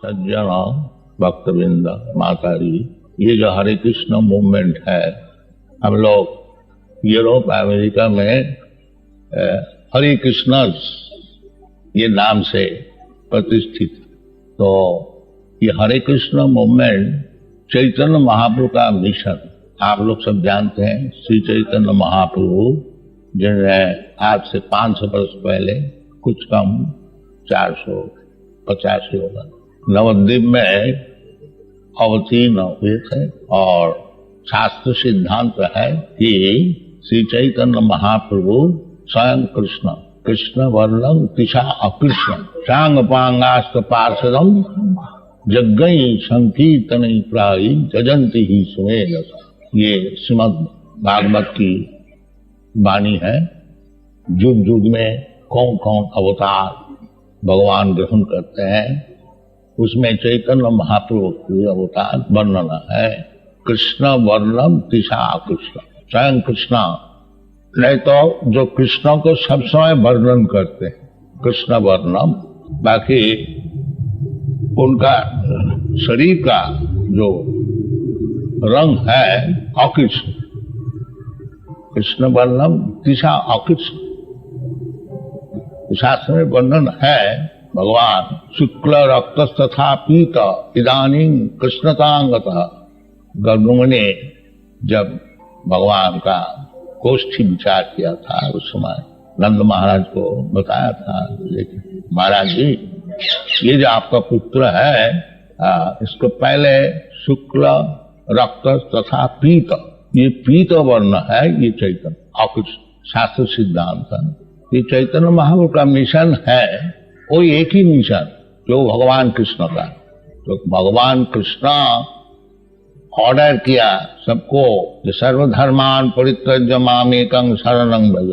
सज्जन भक्तवृंद माताजी, ये जो हरे कृष्ण मूवमेंट है, हम लोग यूरोप अमेरिका में हरे कृष्णर्स ये नाम से प्रतिष्ठित। तो ये हरे कृष्ण मूवमेंट चैतन्य महाप्रभु का मिशन, आप लोग सब जानते हैं। श्री चैतन्य महाप्रभु जिन्होंने आज से 500 वर्ष पहले, कुछ कम 450 होगा, नवद्वीप में अवतीर्ण हुए थे। और शास्त्र सिद्धांत है कि श्री चैतन्य महाप्रभु स्वयं कृष्ण, कृष्ण वर्णम तिशा अकृष्ण सांग पांगास्त पार्षदम जग्गई संकीर्तन प्रायी जजंती ही सुमेन। ये श्रीमद् भागवत की वाणी है। युग युग में कौन कौन अवतार भगवान ग्रहण करते हैं, उसमें चैतन्य महाप्रभु के अवतार वर्णन है। कृष्ण वर्णम तिशा कृष्ण, स्वयं कृष्णा, नहीं तो जो कृष्ण को सब समय वर्णन करते हैं कृष्ण वर्णम, बाकी उनका शरीर का जो रंग है अकृष्ण। कृष्ण वर्णम तिशा अकृष्ण, शास्त्र में वर्णन है। भगवान शुक्ल रक्त तथा पीत इदानीं कृष्णतांगत। गर्गमुनि ने जब भगवान का गोष्ठी विचार किया था, उस समय नंद महाराज को बताया था, लेकिन महाराज जी ये जो आपका पुत्र है, इसको पहले शुक्ल रक्त तथा पीत, ये पीत वर्ण है, ये चैतन्य अकृष्ण शास्त्र सिद्धांत है। ये चैतन्य महाप्रभु का मिशन है, वो एक ही मिशन जो भगवान कृष्ण का। तो भगवान कृष्ण ऑर्डर किया सबको, सर्वधर्मान परित्यज्य मामेकं शरणं भज,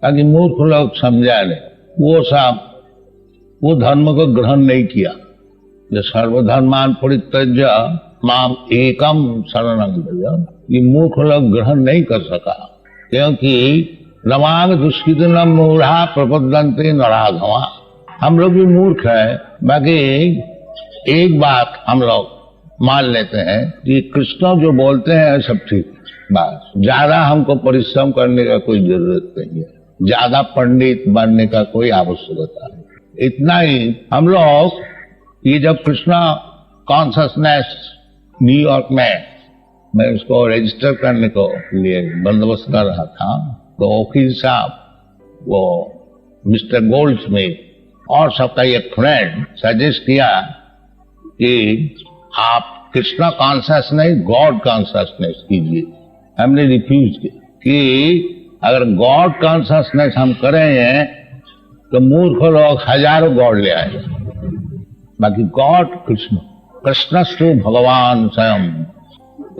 ताकि मूर्ख लोग समझा ले। वो सब वो धर्म को ग्रहण नहीं किया। जो सर्वधर्मान परित्यज्य माम एकम शरणं भज, ये मूर्ख लोग ग्रहण नहीं कर सका, क्योंकि नमाग दुष्कृत न मूढ़ा प्रपद्यन्ते नराधमा। हम लोग भी मूर्ख है, बाकी एक बात हम लोग मान लेते हैं कि कृष्ण जो बोलते हैं सब ठीक, बस ज्यादा हमको परिश्रम करने का कोई जरूरत नहीं है, ज्यादा पंडित बनने का कोई आवश्यकता नहीं। इतना ही हम लोग, ये जब कृष्णा कॉन्शसनेस न्यूयॉर्क में मैं उसको रजिस्टर करने को लिए बंदोबस्त कर रहा था, तो वकील साहब वो मिस्टर गोल्डस्मिथ और सबका एक फ्रेंड सजेस्ट किया कि आप कृष्णा कॉन्शसनेस गॉड कॉन्शसनेस कीजिए। हमने रिफ्यूज किया कि अगर गॉड कॉन्शसनेस हम करें तो मूर्ख लोग हजारों गॉड ले आए, बाकी गॉड कृष्ण, कृष्णस्तु भगवान स्वयं,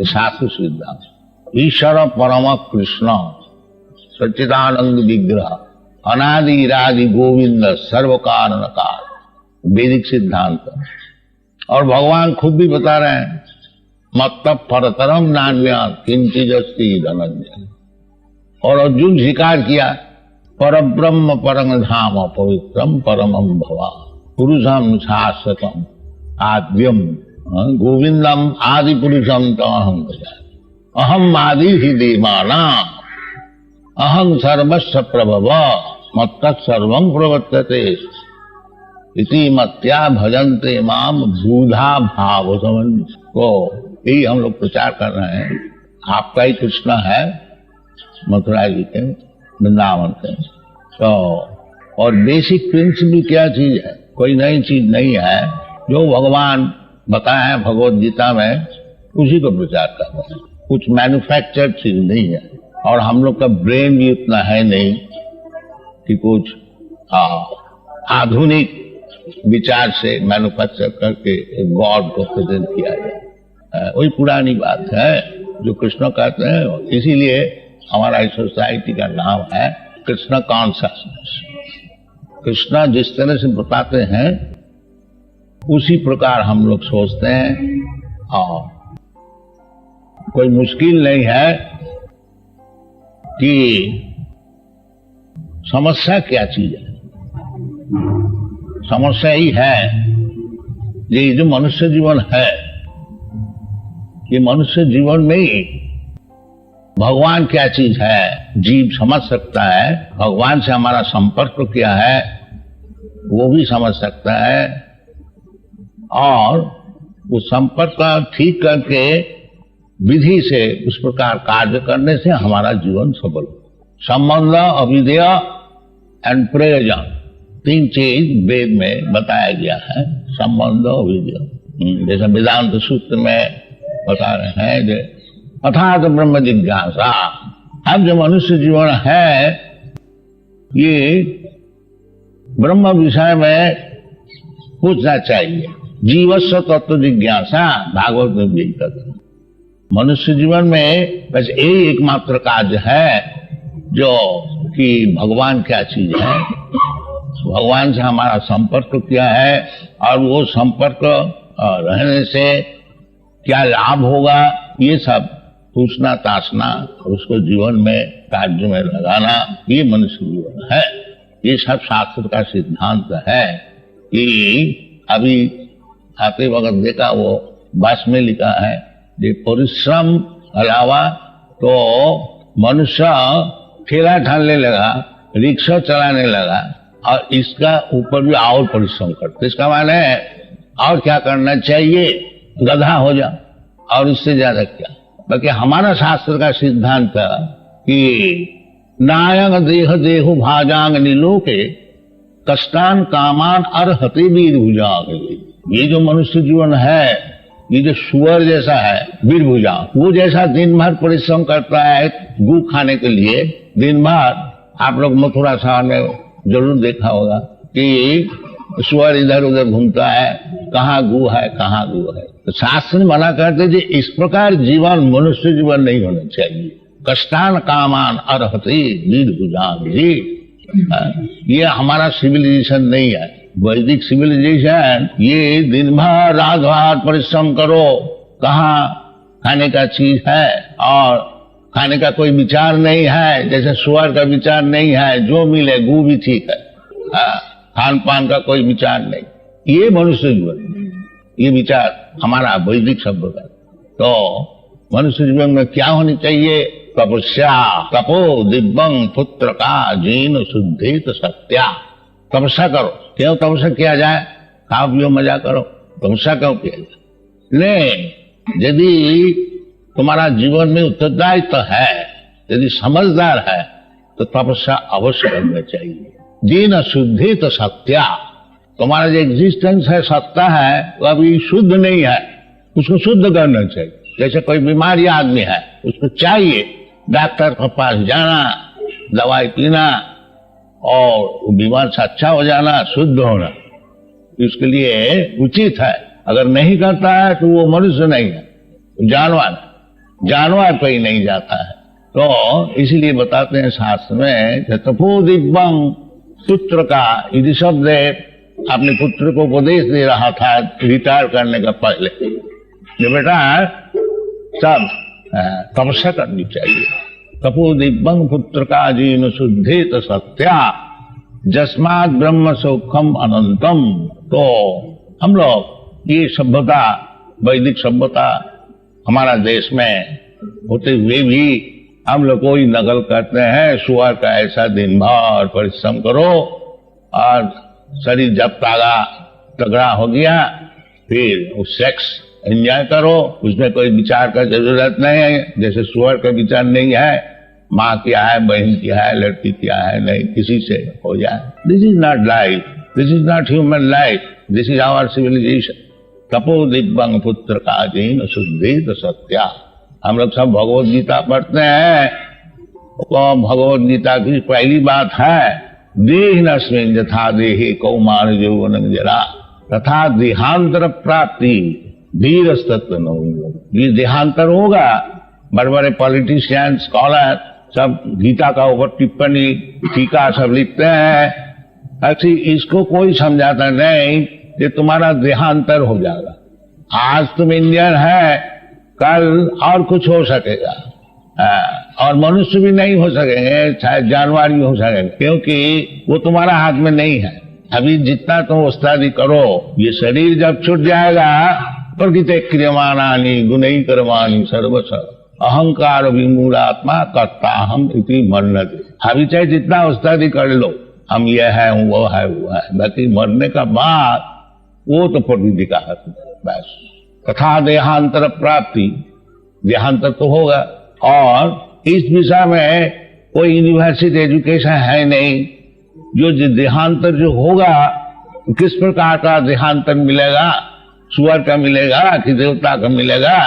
शास्त्र सिद्धांत। ईश्वर परम कृष्ण सच्चिदानंद विग्रह अनादि रादि गोविंद सर्व कारण काल, वैदिक सिद्धांत। और भगवान खुद भी बता रहे हैं, मत्तः परतरम नान्य किंचिदस्ति धनंजय। और अर्जुन स्वीकार किया, परब्रह्म परम धाम पवित्रम परमम भवा पुरुषम शाश्वतम आद्यम गोविंदम आदि पुरुषम तमहं भजामि। अहम आदि ही देवानां अहं सर्वस्व प्रभव मत्तः सर्वं प्रवर्तते इति मत्या भजन्ते माम बूढ़ा भाव समन। को यही हम लोग प्रचार कर रहे हैं। आपका ही कृष्ण है मथुरा जी के, वृंदावन के। तो और बेसिक प्रिंसिपल क्या चीज है? कोई नई चीज नहीं है, जो भगवान बताया है भगवद गीता में उसी को प्रचार कर रहे हैं। कुछ मैन्युफैक्चर्ड चीज नहीं है, और हम लोग का ब्रेन भी उतना है नहीं कि कुछ आधुनिक विचार से मैन्युफैक्चर करके गॉड को प्रेजेंट किया जाए। वही पुरानी बात है जो कृष्ण कहते हैं। इसीलिए हमारा इस सोसाइटी का नाम है कृष्ण कॉन्शसनेस। कृष्ण जिस तरह से बताते हैं उसी प्रकार हम लोग सोचते हैं, और कोई मुश्किल नहीं है कि समस्या क्या चीज है। समस्या ही है ये जो मनुष्य जीवन है, ये मनुष्य जीवन में ही भगवान क्या चीज है जीव समझ सकता है, भगवान से हमारा संपर्क क्या है वो भी समझ सकता है, और उस संपर्क का ठीक करके विधि से उस प्रकार कार्य करने से हमारा जीवन सफल। संबंध, अविद्या एंड प्रयोजन, तीन चीज वेद में बताया गया है। संबंध, अविद्या, जैसे वेदांत सूत्र में बता रहे हैं जो अथात ब्रह्म जिज्ञासा। अब जो मनुष्य जीवन है ये ब्रह्म विषय में पूछना चाहिए। जीवस्व तत्व जिज्ञासा, भागवत में भी कहते हैं। मनुष्य जीवन में बस यही एकमात्र कार्य है जो कि भगवान क्या चीज है, भगवान से हमारा संपर्क क्या है, और वो संपर्क रहने से क्या लाभ होगा, ये सब पूछना ताछना, उसको जीवन में कार्य में लगाना, ये मनुष्य जीवन है। ये सब शास्त्र का सिद्धांत है कि अभी आते वक्त देखा वो बस में लिखा है कि परिश्रम अलावा तो मनुष्य ठेला ठालने लगा, रिक्शा चलाने लगा, और इसका ऊपर भी और परिश्रम करते। इसका माने और क्या करना चाहिए, गधा हो जा, और इससे ज्यादा क्या। बाकी हमारा शास्त्र का सिद्धांत था कि नायंग देह देहु भाजांग नीलोके कष्टान कामान अर्हते वीर भुजांग। ये जो मनुष्य जीवन है, ये जो सुअर जैसा है वीर भुजा, वो जैसा दिन भर परिश्रम करता है गू खाने के लिए, दिन भर आप लोग मथुरा शहर में जरूर देखा होगा कि सुअर इधर उधर घूमता है, कहाँ गू है कहाँ गू है। तो शास्त्र मना करते थे इस प्रकार जीवन मनुष्य जीवन नहीं होना चाहिए। कष्टान कामान अर्हते वीर भुजांग जी, ये हमारा सिविलाइजेशन नहीं है। वैदिक सिविलाइजेशन ये दिन भर रात भर परिश्रम करो, कहाँ खाने का चीज है, और खाने का कोई विचार नहीं है, जैसे सुअर का विचार नहीं है, जो मिले गू भी ठीक है, खान पान का कोई विचार नहीं। ये मनुष्य जीवन, ये विचार हमारा वैदिक शब्द का। तो मनुष्य जीवन में क्या होनी चाहिए, तपस्या, तपो दिव्यं पुत्र का जीन शुद्धित सत्या। तपस्या करो। क्यों तपस्या किया जाए, खाओ पियो मजा करो, तपस्या क्यों किया जाए। नहीं, यदि तुम्हारा जीवन में उत्तरदायित्व है, यदि समझदार है, तो तपस्या अवश्य करना चाहिए। जीन शुद्धित सत्या, तुम्हारा जो एग्जिस्टेंस है, सत्ता है, वो अभी शुद्ध नहीं है, उसको शुद्ध करना चाहिए। जैसे कोई बीमारी आदमी है, उसको चाहिए डॉक्टर के पास जाना, दवाई पीना, और बीमार से अच्छा हो जाना, शुद्ध होना, इसके लिए उचित है। अगर नहीं करता है तो वो मनुष्य नहीं है, जानवर, जानवर पे ही नहीं जाता है। तो इसलिए बताते हैं शास्त्र में तपो दिव्यं पुत्र का, यदि शब्द अपने पुत्र को उपदेश दे रहा था रिटायर करने का पहले, जो बेटा सब तपस्या करनी चाहिए। तपो दिव्यं पुत्र का जीन शुद्धित सत्या जस्मात् ब्रह्म सौखम अनंतम। तो हम लोग ये सभ्यता, वैदिक सभ्यता हमारा देश में होते हुए भी हम लोग कोई नकल करते हैं सुअर का, ऐसा दिन भर परिश्रम करो और शरीर जब तगड़ा हो गया फिर उस सेक्स एंजॉय करो, उसमें कोई विचार का जरूरत नहीं है। जैसे सुअर का विचार नहीं है, माँ क्या है, बहन क्या है, लड़की क्या है, नहीं, किसी से हो जाए। This is not life, this is not human life, this is our civilization. तपो दिव्यं पुत्र का जीन शुद्धित सत्या। हम लोग सब भगवत गीता पढ़ते हैं, तो भगवत गीता की पहली बात है देहिनस्मिन् यथा देहे कौमार यौवनं जरा तथा देहांतर प्राप्ति धीरस्तत्व न। ये देहांतर होगा। बड़े बड़े पॉलिटिशियन, स्कॉलर सब गीता का ऊपर टिप्पणी, टीका सब लिखते हैं। ऐसी इसको कोई समझाता नहीं कि तुम्हारा देहांतर हो जाएगा। आज तुम इंडियन है, कल और कुछ हो सकेगा, और मनुष्य भी नहीं हो सकेंगे, शायद जानवर भी हो सकेंगे, क्योंकि वो तुम्हारा हाथ में नहीं है। अभी जितना तुम उस्तादी करो, ये शरीर जब छूट जाएगा, प्रकृति क्रियमाणानि गुणै कर्माणि सर्वश अहंकार विमूढ़ात्मा कर्ता हम इति मरते। अभी चाहे जितना उस्तादी कर लो, हम ये है वो है वो है, बाकी मरने का बाद वो तो प्रकृति का हाथ में बस। तथा देहांतर प्राप्ति, देहांतर तो होगा। और इस विषय में कोई यूनिवर्सिटी एजुकेशन है नहीं। जो देहांतर जो होगा, किस प्रकार का देहांतर मिलेगा, सुअर का मिलेगा कि देवता का मिलेगा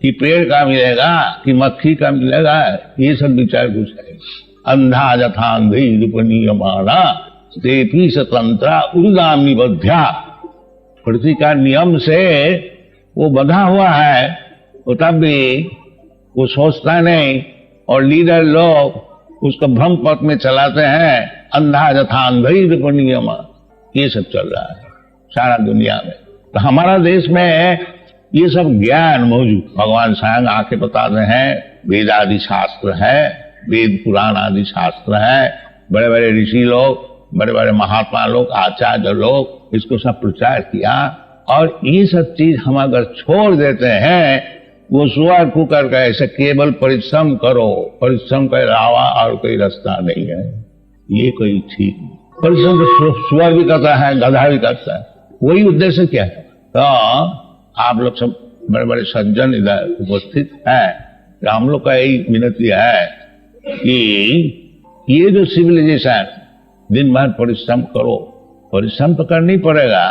कि पेड़ का मिलेगा कि मक्खी का मिलेगा, ये सब विचार कुछ है। अंधा यथांधी रूपनीयमाना तेपी स्वतंत्रा उर्गामी बध्या। पृथ्वी का नियम से वो बंधा हुआ है, वो तब भी वो सोचता नहीं, और लीडर लोग उसको भ्रम पथ में चलाते हैं। अंधा यथांधी रूपनीयमा, ये सब चल रहा है सारा दुनिया में। तो हमारा देश में ये सब ज्ञान मौजूद, भगवान स्वयं आके बताते हैं। वेद आदि शास्त्र है, वेद पुराण आदि शास्त्र है, बड़े बड़े ऋषि लोग, बड़े बड़े महात्मा लोग, आचार्य लोग इसको सब प्रचार किया। और ये सब चीज हम अगर छोड़ देते हैं, वो सुअर कुकर का ऐसे केवल परिश्रम करो, परिश्रम के अलावा और कोई रास्ता नहीं है, ये कोई ठीक नहीं। परिश्रम तो सुअर भी करता है, गधा भी करता है, वही उद्देश्य क्या है। तो आप लोग सब बड़े बड़े सज्जन इधर उपस्थित हैं, तो हम लोग का यही विनती है कि ये जो सिविलाइजेशन, दिन भर परिश्रम करो, परिश्रम तो करनी पड़ेगा।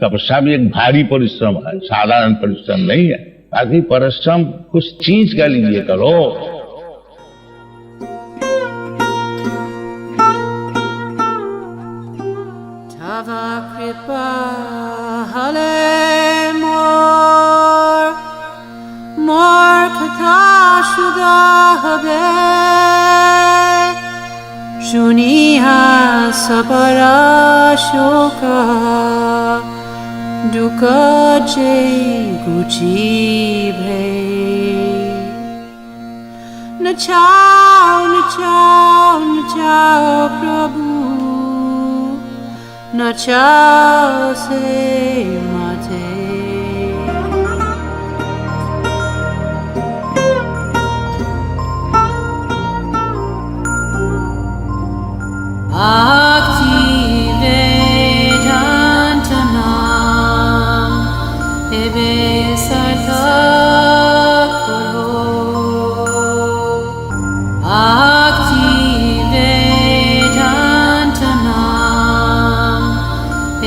तपस्या भी एक भारी परिश्रम है, साधारण परिश्रम नहीं है। बाकी परिश्रम कुछ चीज के लिए करो। तवा कृपा हले मोर कथा शुदा हबे, शुनिहा सबरा शोका दुख जे गुजीभे। नचाओ नचाओ नचाओ प्रभु, नचाओ से माते। Bhakti Vedantanam ebe sarthak karo. Bhakti Vedantanam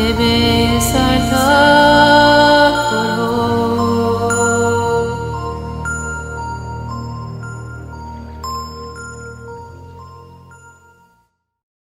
ebe sarthak